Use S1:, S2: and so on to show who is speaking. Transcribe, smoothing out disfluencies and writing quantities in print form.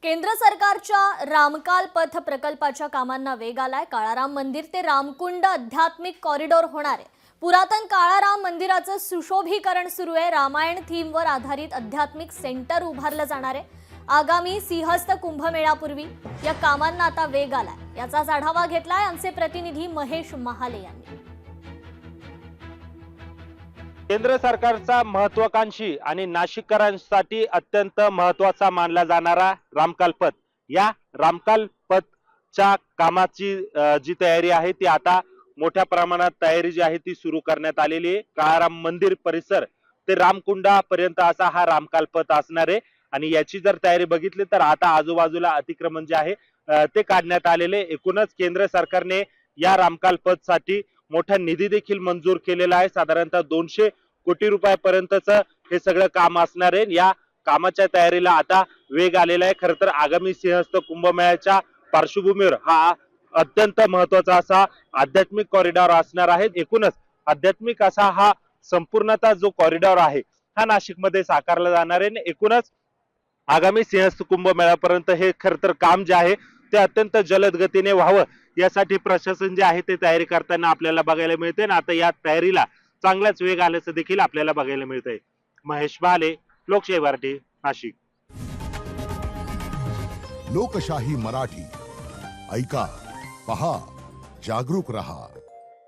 S1: केंद्र सरकारच्या रामकाल पथ प्रकल्पाच्या कामांना वेग आलाय। काळाराम मंदिर ते रामकुंड आध्यात्मिक कॉरिडॉर होणार आहे। पुरातन काळाराम मंदिराचं सुशोभीकरण सुरू आहे। रामायण थीमवर आधारित आध्यात्मिक सेंटर उभारलं जाणार आहे। आगामी सिंहस्थ कुंभमेळ्यापूर्वी या कामांना आता वेग आलाय। याचाच आढावा घेतलाय आमचे प्रतिनिधी महेश महाले यांनी।
S2: केंद्र सरकारचा महत्वाकांक्षी आणि नाशिककरांसाठी अत्यंत महत्वाचा मानला जाणारा रामकाल पथ, या रामकाल पथच्या कामाची जी तयारी आहे ती आता मोठ्या प्रमाणात तयारी जी आहे ती सुरू करण्यात आलेली आहे। काळाराम मंदिर परिसर ते रामकुंडापर्यंत असा हा रामकाल पथ असणार आहे आणि याची जर तयारी बघितली तर आता आजूबाजूला अतिक्रमण जे आहे ते काढण्यात आलेले। एकूणच केंद्र सरकारने या रामकाल पथसाठी मोठा निधी देखील मंजूर केलेला आहे। साधारणतः 200 कोटी रुपयापर्यंतचं हे सगळं काम असणार आहे। या कामाच्या तयारीला आता वेग आलेला आहे। खरं तर आगामी सिंहस्थ कुंभमेळ्याच्या पार्श्वभूमीवर हा अत्यंत महत्वाचा असा आध्यात्मिक कॉरिडॉर असणार आहे। एकूणच आध्यात्मिक असा हा संपूर्णतः जो कॉरिडॉर आहे हा नाशिकमध्ये साकारला जाणार आहे। एकूणच आगामी सिंहस्थ कुंभमेळ्यापर्यंत हे खरं तर काम जे आहे ते अत्यंत जलद गतीने व्हावं यासाठी प्रशासन जे आहे ते तयारी करताना आपल्याला बघायला मिळते आणि आता या तयारीला चांगलाच वेग आल्याचं देखील आपल्याला बघायला मिळतंय। महेश बाले, लोकशाही मराठी, नाशिक।
S3: लोकशाही मराठी ऐका, पहा, जागरूक रहा।